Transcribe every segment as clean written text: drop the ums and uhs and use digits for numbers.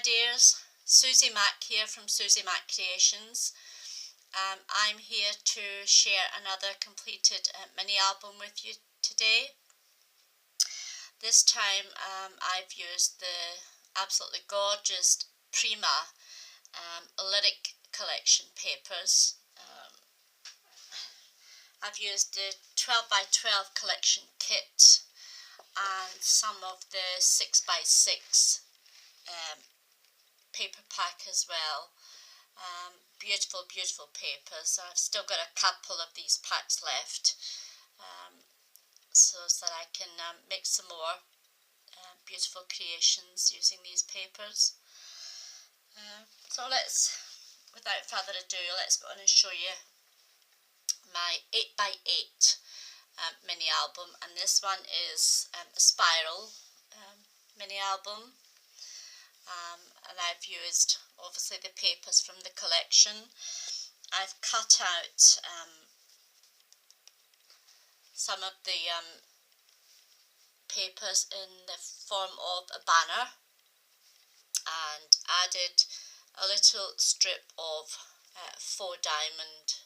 dears, Susie Mac here from Susie Mac Creations. I'm here to share another completed mini album with you today. This time I've used the absolutely gorgeous Prima lyric collection papers. I've used the 12 by 12 collection kit and some of the 6 by 6 paper pack as well. Beautiful, beautiful papers. I've still got a couple of these packs left, so that I can make some more beautiful creations using these papers. So without further ado, let's go on and show you my 8 by 8 mini album, and this one is a spiral mini album. And I've used obviously the papers from the collection. I've cut out some of the papers in the form of a banner and added a little strip of 4 diamond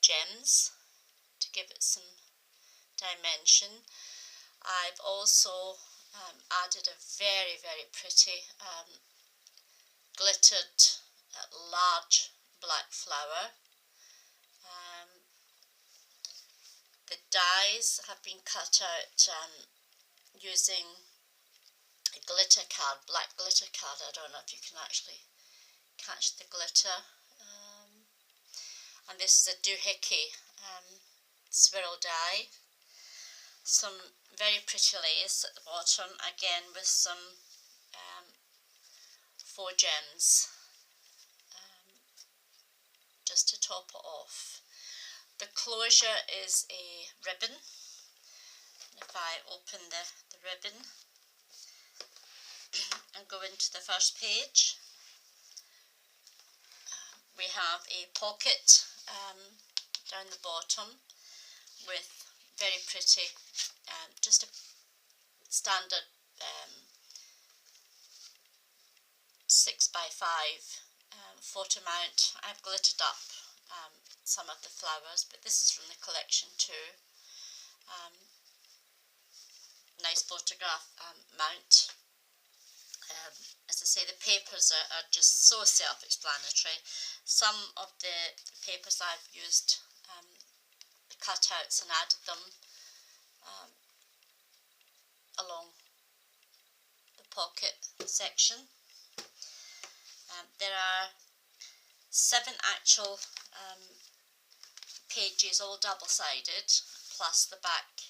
gems to give it some dimension. I've also added a very, very pretty glittered large black flower. The dies have been cut out using a glitter card, black glitter card. I don't know if you can actually catch the glitter. And this is a doohickey swirl die. Some very pretty lace at the bottom, again with some 4 gems just to top it off. The closure is a ribbon. If I open the ribbon and go into the first page, we have a pocket down the bottom with very pretty, just a standard 6 by 5 photo mount. I've glittered up some of the flowers, but this is from the collection too. Nice photograph mount. As I say, the papers are just so self-explanatory. Some of the papers I've used cutouts and added them along the pocket section. There are 7 actual pages, all double-sided, plus the back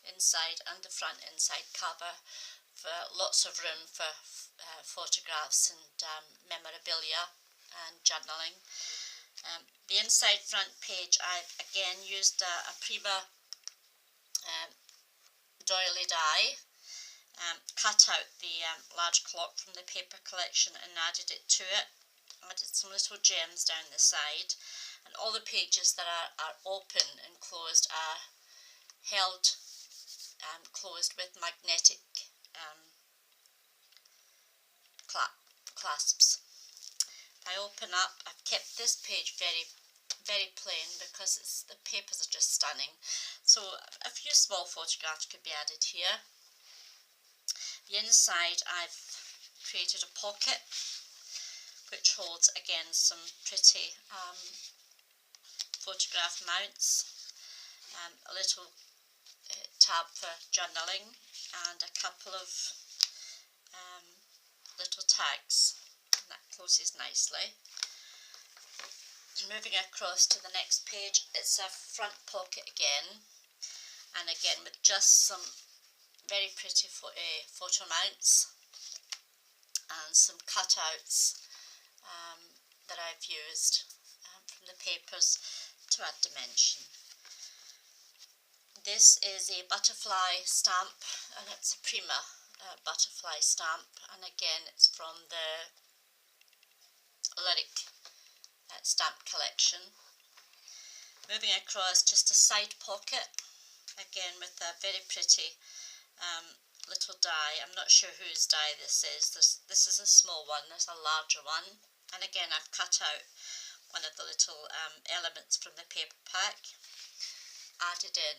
inside and the front inside cover, for lots of room for photographs and memorabilia and journaling. The inside front page, I've again used a Prima doily die, cut out the large clock from the paper collection and added it to it. Added some little gems down the side, and all the pages that are open and closed are held closed with magnetic clasps. If I open up, I've kept this page very, very plain because the papers are just stunning. So a few small photographs could be added here. The inside, I've created a pocket which holds again some pretty photograph mounts, a little tab for journaling, and a couple of little tags, and that closes nicely. Moving across to the next page, it's a front pocket again, and again with just some very pretty photo mounts and some cutouts that I've used from the papers to add dimension. This is a butterfly stamp, and it's a Prima butterfly stamp, and again it's from the lyric stamp collection. Moving across, just a side pocket, again with a very pretty little die. I'm not sure whose die this is. This is a small one, there's a larger one. And again, I've cut out one of the little elements from the paper pack, added in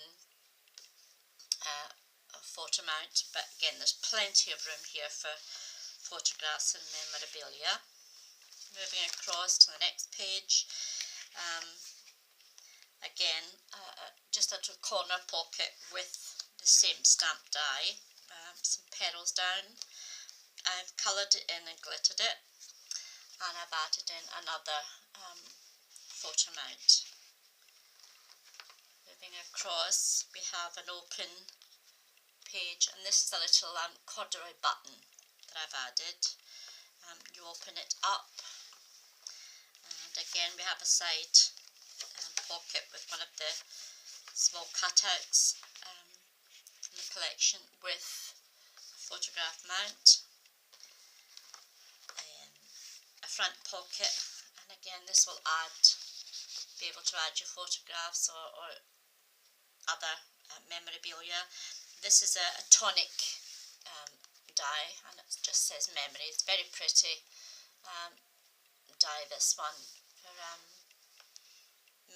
a photo mount, but again there's plenty of room here for photographs and memorabilia. Moving across to the next page, again just a little corner pocket with the same stamp die, some petals down. I've coloured it in and glittered it, and I've added in another photo mount. Moving across, we have an open page, and this is a little corduroy button that I've added. You open it up, and again we have a side pocket with one of the small cutouts from the collection with a photograph mount, a front pocket, and again this will be able to add your photographs or other memorabilia. This is a tonic die, and it just says memory. It's very pretty die, this one, for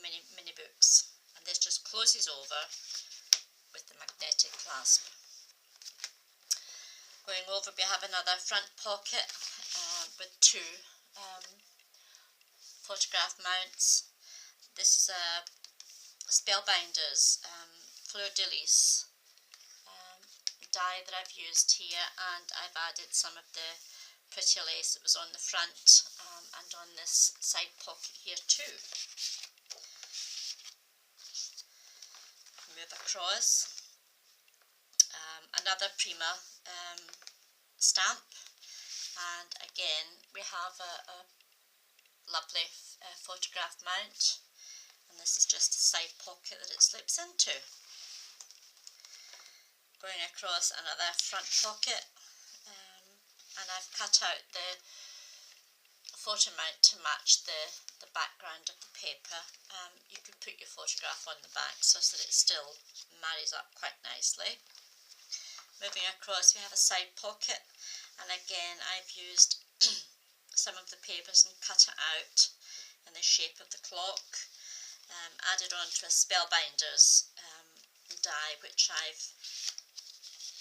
mini books, and this just closes over with the magnetic clasp. Going over, we have another front pocket with two photograph mounts. This is a Spellbinders Fleur de Lis die that I've used here, and I've added some of the pretty lace that was on the front and on this side pocket here too. Move across, another Prima stamp, and again we have a lovely photograph mount, and this is just a side pocket that it slips into. Going across, another front pocket, and I've cut out the photo mount to match the background of the paper. You could put your photograph on the back so that it still marries up quite nicely. Moving across, we have a side pocket, and again I've used some of the papers and cut it out in the shape of the clock, added on to a Spellbinders die, which I've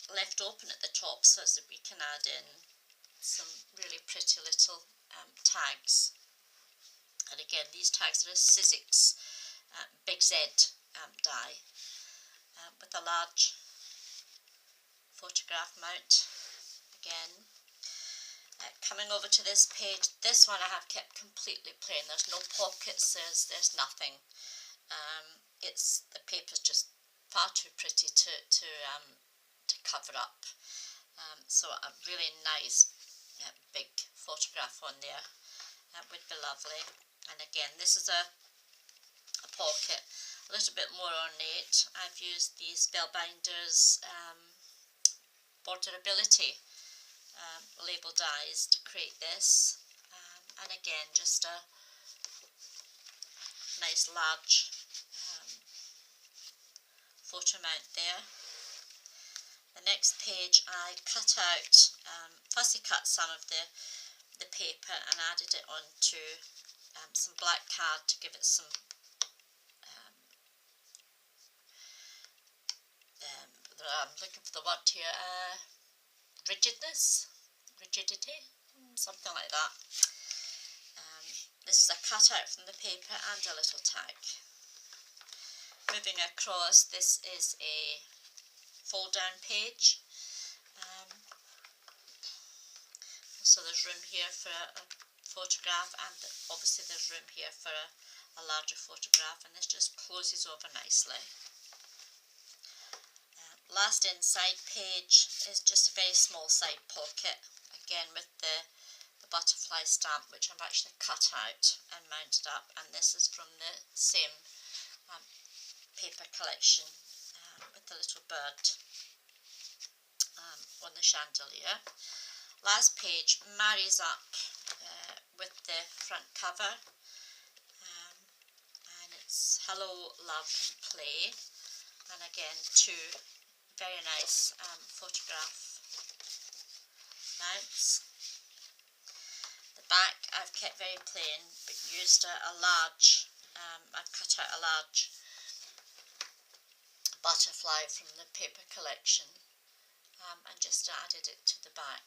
left open at the top so that we can add in some really pretty little tags. And again, these tags are a Sizzix Big Z die with a large photograph mount. Again, coming over to this page, this one I have kept completely plain. There's no pockets, there's nothing. The paper's just far too pretty to cover up. So a really nice big photograph on there would be lovely. And again, this is a pocket, a little bit more ornate. I've used these Spellbinders Borderability label dies to create this, and again just a nice large photo mount there. The next page I cut out, fussy cut some of the paper and added it onto some black card to give it some I'm looking for the word here, rigidity, something like that. This is a cutout from the paper and a little tag. Moving across, this is a fold down page, so there's room here for a photograph, and obviously there's room here for a larger photograph, and this just closes over nicely. Last inside page is just a very small side pocket, again with the butterfly stamp, which I've actually cut out and mounted up, and this is from the same paper collection with the little bird on the chandelier. Last page marries up with the front cover, and it's Hello, Love and Play, and again two very nice photograph mounts. The back I've kept very plain, but used a large, I've cut out a large butterfly from the paper collection and just added it to the back.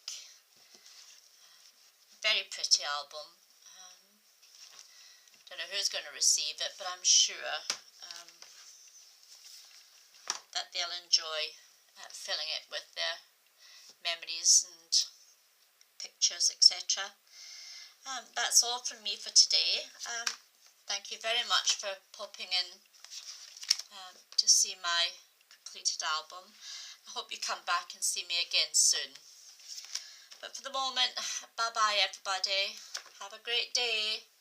Very pretty album. Don't know who's going to receive it, but I'm sure that they'll enjoy filling it with their memories and pictures, etc. That's all from me for today. Thank you very much for popping in to see my completed album. I hope you come back and see me again soon. But for the moment, bye bye everybody. Have a great day.